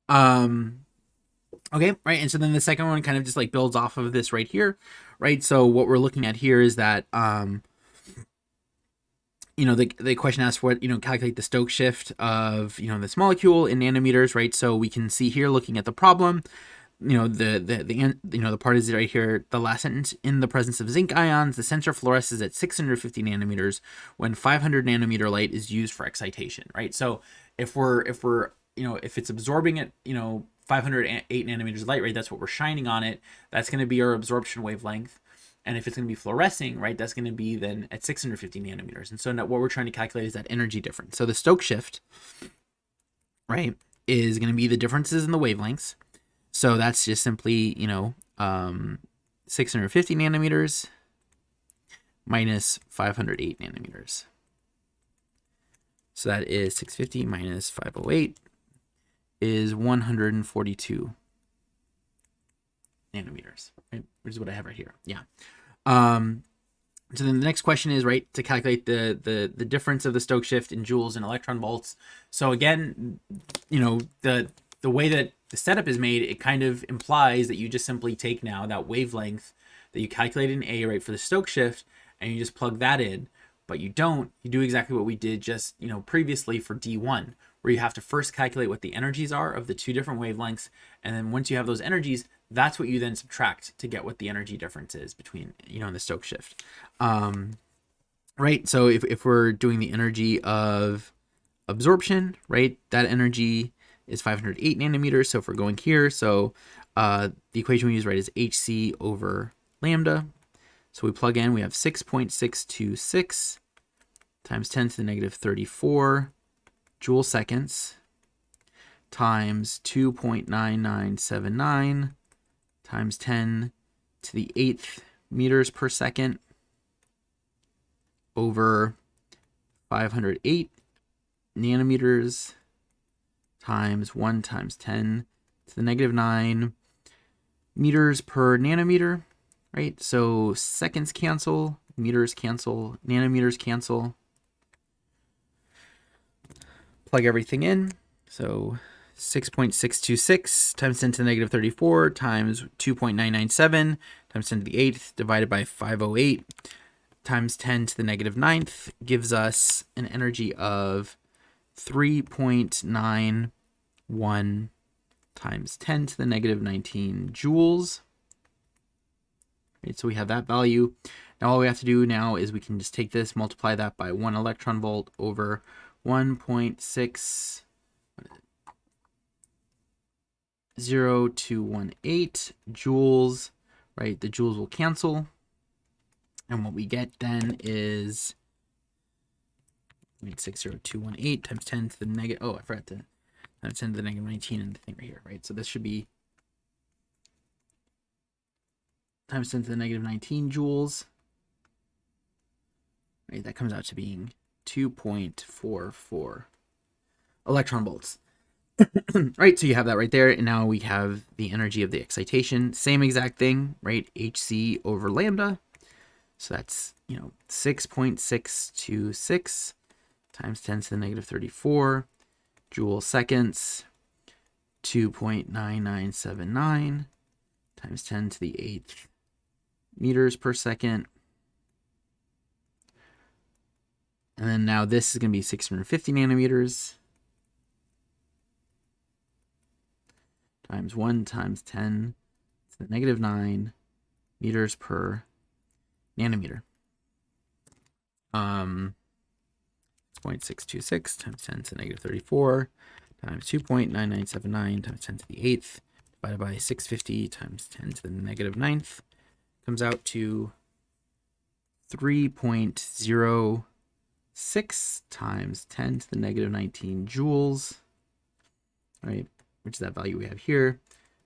Um, okay, right. And so then the second one kind of just like builds off of this right here, right? So what we're looking at here is that the question asks what, calculate the Stokes shift of, this molecule in nanometers, right? So we can see here looking at the problem, the part is right here, the last sentence: in the presence of zinc ions, the sensor fluoresces at 650 nanometers when 500 nanometer light is used for excitation, right? So if it's absorbing at 508 nanometers of light, right, that's what we're shining on it. That's going to be our absorption wavelength. And if it's going to be fluorescing, right, that's going to be then at 650 nanometers. And so now what we're trying to calculate is that energy difference. So the Stokes shift, right, is going to be the differences in the wavelengths. So that's just simply, 650 nanometers minus 508 nanometers. So that is 650 minus 508 is 142 nanometers, right? Which is what I have right here. Yeah. So then the next question is, right, to calculate the difference of the Stokes shift in joules and electron volts. So again, the way that the setup is made, it kind of implies that you just simply take now that wavelength that you calculated in A, right, for the Stokes shift, and you just plug that in. But you don't. You do exactly what we did just previously for D1, where you have to first calculate what the energies are of the two different wavelengths, and then once you have those energies, that's what you then subtract to get what the energy difference is between the Stokes shift. Right. So if we're doing the energy of absorption, right, that energy is 508 nanometers. So if we're going here, so the equation we use, right, is HC over lambda. So we plug in, we have 6.626 times 10 to the negative 34 joule seconds times 2.9979 times 10 to the 8th meters per second over 508 nanometers times 1 times 10 to the negative 9 meters per nanometer, right? So seconds cancel, meters cancel, nanometers cancel. Plug everything in. So 6.626 times 10 to the negative 34 times 2.997 times 10 to the 8th divided by 508 times 10 to the negative 9th gives us an energy of 3.91 times 10 to the negative 19 joules. Right, so we have that value. Now all we have to do now is we can just take this, multiply that by 1 electron volt over 1.60218 joules, right? The joules will cancel. And what we get then is 0.60218 times 10 to the negative, I forgot to times 10 to the negative 19 in the thing right here, right? So this should be times 10 to the negative 19 joules. Right, that comes out to being 2.44 electron volts. Right, so you have that right there, and now we have the energy of the excitation. Same exact thing, right? HC over lambda. So that's 6.626 times 10 to the negative 34 joule seconds, 2.9979 times 10 to the 8th meters per second. And then now this is going to be 650 nanometers times 1 times 10 to the negative 9 meters per nanometer. 0.626 times 10 to the negative 34 times 2.9979 times 10 to the 8th divided by 650 times 10 to the negative 9th comes out to 3.06 times 10 to the negative 19 joules, right, which is that value we have here.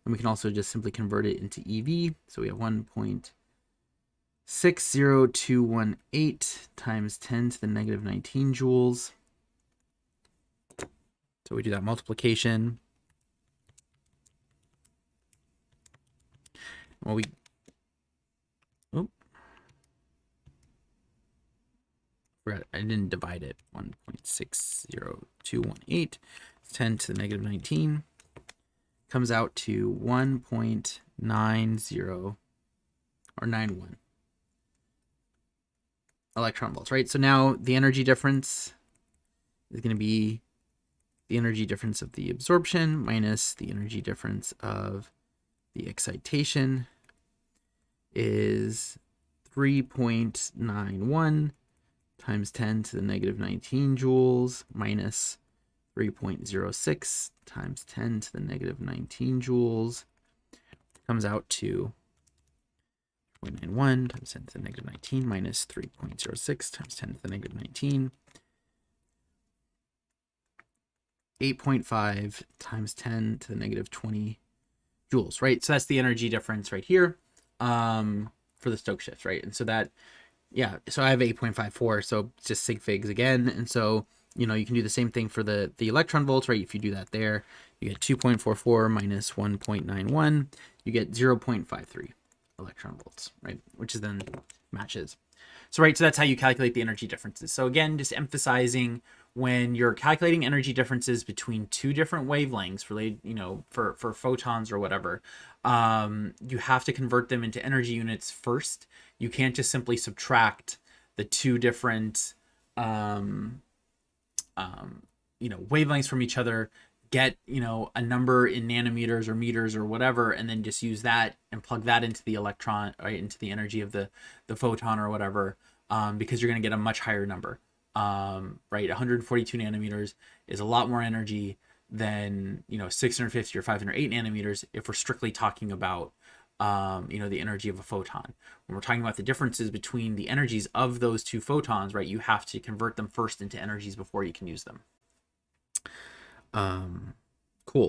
And we can also just simply convert it into EV. So we have 1.60218 times 10 to the negative 19 joules. So we do that multiplication. Well, I didn't divide it. 1.60218 10 to the negative 19 comes out to 1.90 or 91 electron volts, right? So now the energy difference is going to be the energy difference of the absorption minus the energy difference of the excitation is 3.91 times 10 to the negative 19 joules minus 3.06 times 10 to the negative 19 joules comes out to 0.91 times 10 to the negative 19 minus 3.06 times 10 to the negative 19. 8.5 times 10 to the negative 20 joules, right? So that's the energy difference right here for the Stokes shift, right? And so that, yeah, so I have 8.54, so just sig figs again. And so, you know, you can do the same thing for the electron volts, right? If you do that there, you get 2.44 minus 1.91, you get 0.53 electron volts, right? Which is then matches. So, right, so that's how you calculate the energy differences. So again, just emphasizing when you're calculating energy differences between two different wavelengths related, you know, for photons or whatever, you have to convert them into energy units first. You can't just simply subtract the two different, you know, wavelengths from each other, get, you know, a number in nanometers or meters or whatever, and then just use that and plug that into the electron, right, into the energy of the photon or whatever, because you're going to get a much higher number. Right, 142 nanometers is a lot more energy than, you know, 650 or 508 nanometers if we're strictly talking about, you know, the energy of a photon. When we're talking about the differences between the energies of those two photons, right, you have to convert them first into energies before you can use them. Cool.